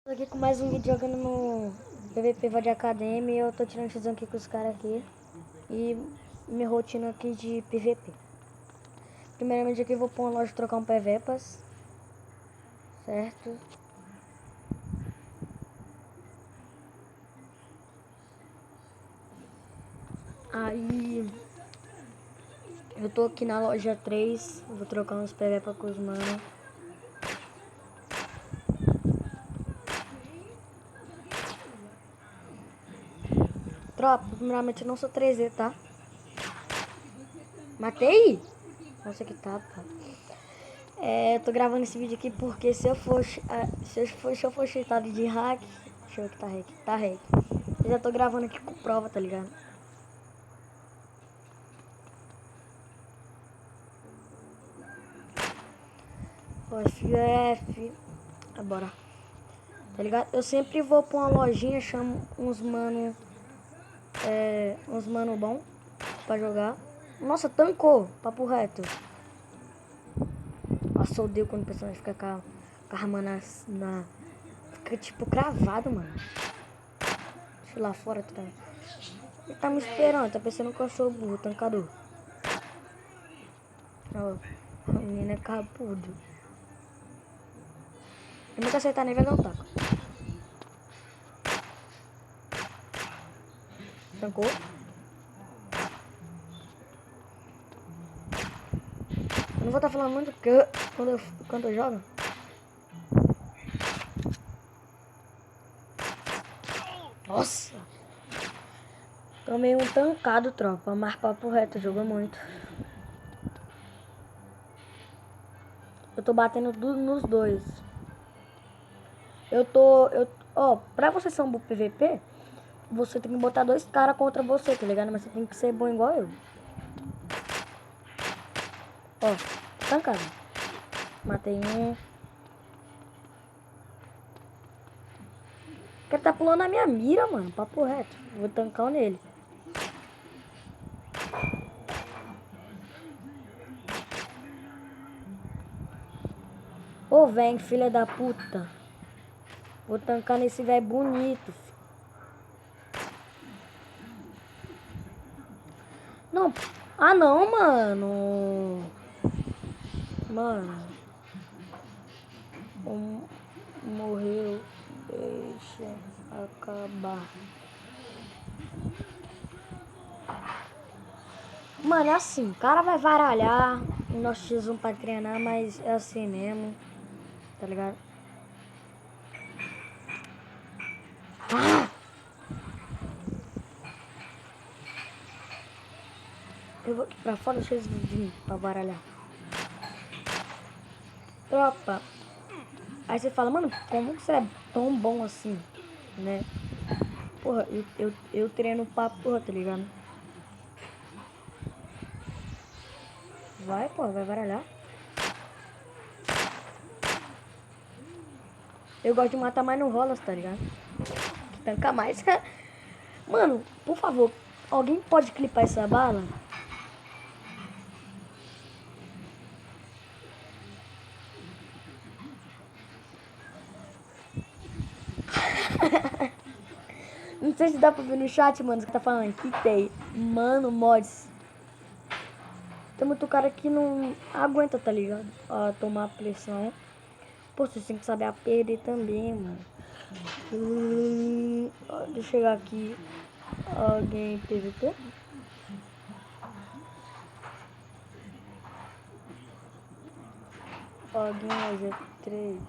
Tô aqui com mais um vídeo jogando no PVP VOD Academy e eu tô tirando x aqui com os caras aqui. E minha rotina aqui de PVP. Primeiramente aqui eu vou pôr uma loja trocar um PVPas. Certo? Aí eu tô aqui na loja 3, vou trocar uns PVPas com os mano. Tropa, primeiramente eu não sou 3Z, tá? Matei? Nossa, que tapa. Eu tô gravando esse vídeo aqui porque se eu for cheatado de hack, deixa eu ver que tá hack, tá hack. Eu já tô gravando aqui com prova, tá ligado? FF, bora. Tá ligado? Eu sempre vou pra uma lojinha, chamo uns mano bom pra jogar. Nossa, tancou, papo reto. Nossa, eu odeio quando o personagem fica com a arma fica tipo cravado, mano. Deixa eu ir lá fora, tá? Ele tá me esperando, tá pensando que eu sou burro, tancador. Ó, o menino é capudo. Eu nunca acertar nele, vai dar um taco. Tancou. Eu não vou estar falando muito porque quando eu jogo. Nossa! Tomei um tancado, tropa. Mas papo reto, jogou muito. Eu tô batendo nos dois. Ó, pra você ser um bom PVP, você tem que botar dois caras contra você, tá ligado? Mas você tem que ser bom igual eu. Ó, tancado. Matei um. O cara tá pulando na minha mira, mano. Papo reto. Vou tancar nele. Ô, vem, filha da puta. Vou tancar nesse velho bonito. Não. Ah, não, mano. Mano. Morreu. Deixa acabar. Mano, é assim. O cara vai varalhar o nosso X1 pra treinar, mas é assim mesmo. Tá ligado? Ah! Eu vou aqui pra fora, deixa eles virem pra baralhar. Tropa. Aí você fala, mano, como que você é tão bom assim, né? Porra, eu treino pra porra, tá ligado? Vai, porra, vai baralhar. Eu gosto de matar mais no rolas, tá ligado? Que tanca mais. Mano, por favor, alguém pode clipar essa bala? Não sei se dá pra ver no chat, mano, que tá falando. Que tem, mano, mods. Tem muito cara que não aguenta, tá ligado? Ó, tomar pressão. Pô, você tem que saber a perder também, mano. Deixa eu chegar aqui. Alguém PVP? Alguém é G3.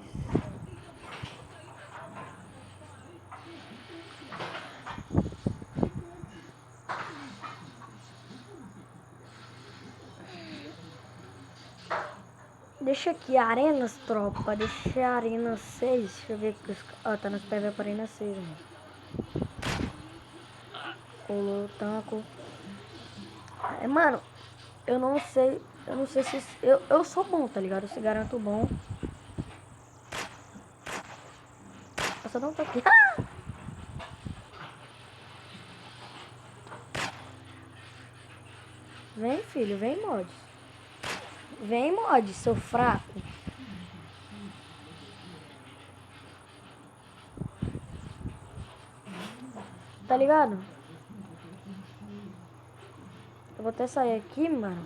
Deixa aqui, arenas, tropa. Deixa a arena 6. Deixa eu ver que tá nos PVP arena 6, mano. Colou, tanco. Mano, eu não sei. Eu não sei se. Eu sou bom, tá ligado? Eu se garanto bom. Eu só não tô aqui. Vem, filho, vem, mod. Vem, mod, seu fraco. Tá ligado? Eu vou até sair aqui, mano.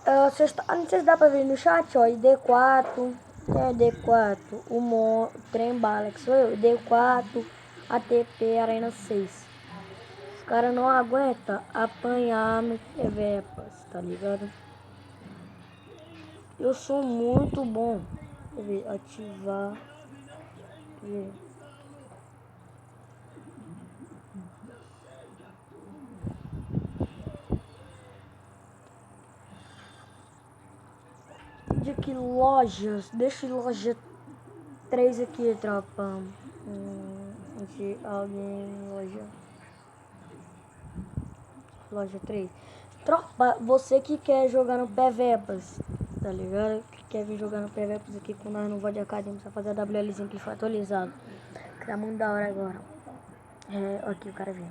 Não sei se dá pra ver no chat, ó. ID4. É ID4. O Trem Bala, que sou eu. ID4. ATP Arena 6. Os caras não aguentam apanhar no Pevepas, tá ligado? Eu sou muito bom. Deixa eu ver, ativar. Ver. De que lojas? Deixa loja 3 aqui, tropa. De alguém, loja 3. Tropa, você que quer jogar no PVPs, tá ligado? Que quer vir jogar no PVPs aqui com nós no VOD Academy, só fazer a WLzinho que foi atualizado. Que tá muito da hora agora. Aqui o cara vem.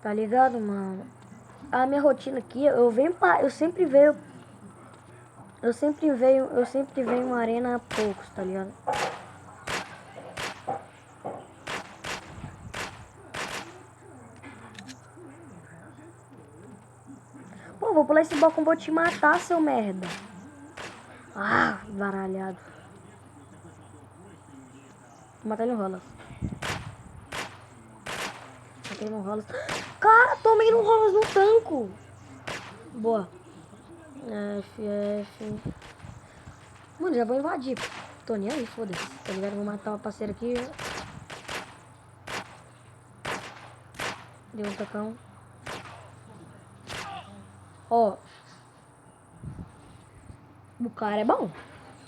Tá ligado, mano? A minha rotina aqui, eu sempre venho uma arena a poucos, tá ligado? Pô, vou pular esse balcão, vou te matar, seu merda. Ah, baralhado. Vou matar ele no rolas. Matei no rolas. Cara, tomei no rolas no tanco. Boa. F. Mano, já vou invadir. Tô nem aí, foda-se. Tá ligado? Vou matar uma parceira aqui. Deu um tacão. Ó. O cara é bom.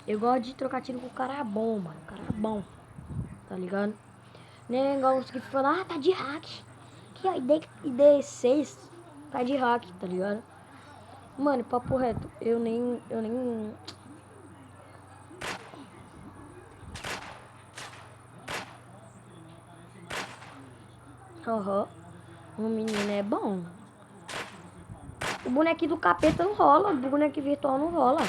Eu gosto de trocar tiro com o cara bom, mano. O cara é bom. Tá ligado? Nem igual os que falam, tá de hack. Que a ID6 tá de hack, tá ligado? Mano, papo reto. Eu nem... Aham. O menino é bom. O bonequinho do capeta não rola. O bonequinho virtual não rola.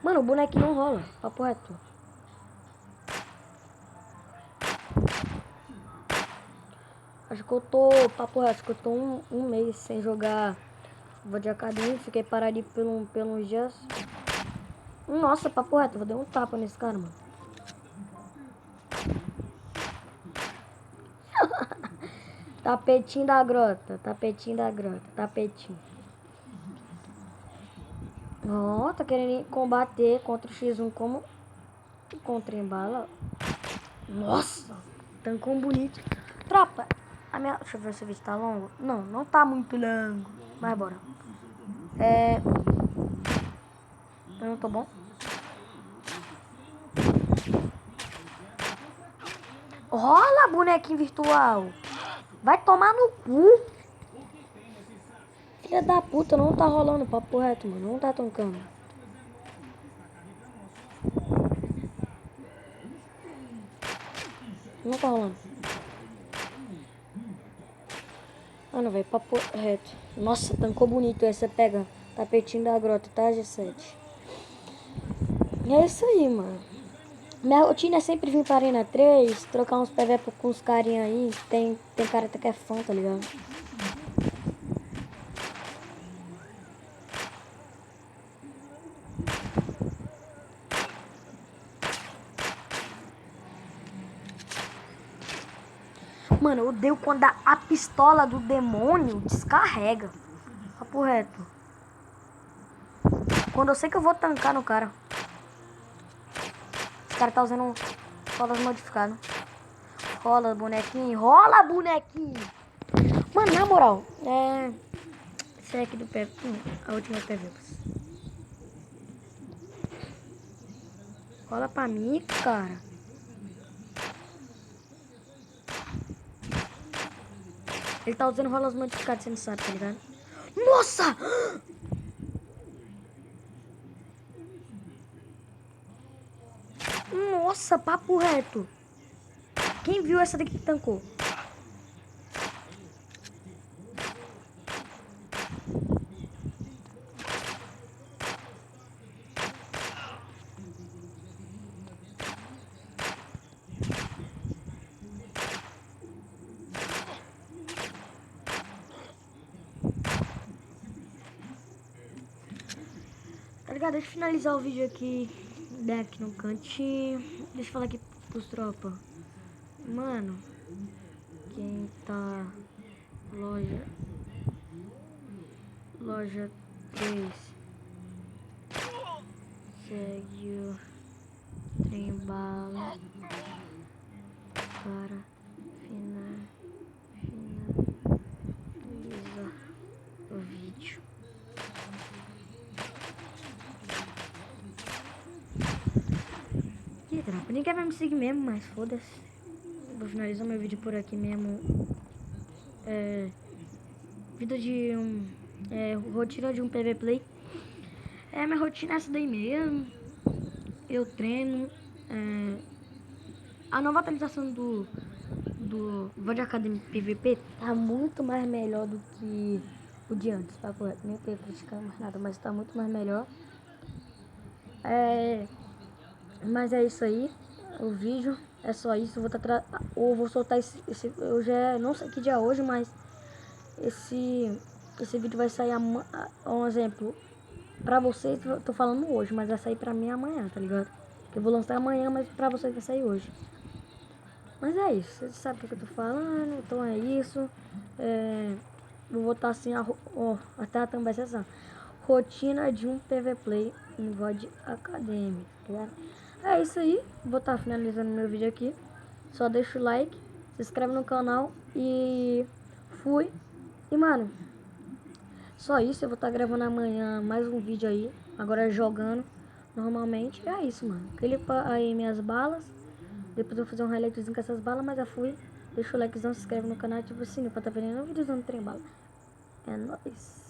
Mano, o bonequinho não rola. Papo reto. Acho que eu tô... Papo reto. Acho que eu tô um mês sem jogar VOD Academy. Fiquei parado ali pelos dias. Nossa, papo reto. Vou dar um tapa nesse cara, mano. Tapetinho da grota. Tapetinho da grota. Tapetinho. Ó, tá querendo combater contra o X1 como contra embala. Nossa, tancão bonito. Tropa, deixa eu ver se o vídeo tá longo. Não, não tá muito longo. Mas bora. Eu não tô bom. Rola, bonequinho virtual. Vai tomar no cu. Filha da puta, não tá rolando, papo reto, mano. Não tá tancando. Não tá rolando. Mano, velho, papo reto. Nossa, tancou bonito. Essa pega tapetinho da grota, tá, G7? É isso aí, mano. Minha rotina é sempre vir pra Arena 3, trocar uns PV com os carinha aí. Tem cara até que é fã, tá ligado? Mano, eu odeio quando a pistola do demônio descarrega. Papo reto. Quando eu sei que eu vou tancar no cara. Esse cara tá usando rolas modificado. Rola, bonequinho. Rola, bonequinho. Mano, na moral. Esse aqui do PV. A última PV. Rola pra mim, cara. Ele tá usando rolas modificadas, você não sabe, tá ligado? Nossa! Nossa, papo reto. Quem viu essa daqui que tancou? Tá ligado? Deixa eu finalizar o vídeo aqui. Aqui no cantinho. Deixa eu falar aqui pros tropa. Mano, quem tá... Loja 3. Segue o trem bala para finalizar o vídeo. Que tropa, ninguém vai me seguir mesmo, mas foda-se. Vou finalizar meu vídeo por aqui mesmo. Vida de rotina de um PV Play. Minha rotina é essa daí mesmo. Eu treino. A nova atualização do VOD Academy PVP tá muito mais melhor do que o de antes, tá correto? Nem tenho criticando mais nada, mas tá muito mais melhor. Mas é isso aí. O vídeo é só isso. Eu vou soltar esse. Eu já não sei que dia é hoje, mas esse vídeo vai sair um exemplo. Pra vocês, eu tô falando hoje, mas vai sair pra mim amanhã, tá ligado? Eu vou lançar amanhã, mas pra vocês vai sair hoje. Mas é isso, vocês sabem o que eu tô falando, então é isso. Vou botar assim, até a thumb vai ser assim. Rotina de um PV Play em VOD Academy, tá ligado? É isso aí, vou estar finalizando meu vídeo aqui. Só deixa o like, se inscreve no canal e fui. E mano, só isso, eu vou estar gravando amanhã mais um vídeo aí, agora jogando normalmente. E é isso, mano. Clipa aí minhas balas. Depois eu vou fazer um highlightzinho com essas balas, mas já fui. Deixa o likezão, se inscreve no canal e ativa o sininho pra estar vendo vídeos do trem bala. É nóis.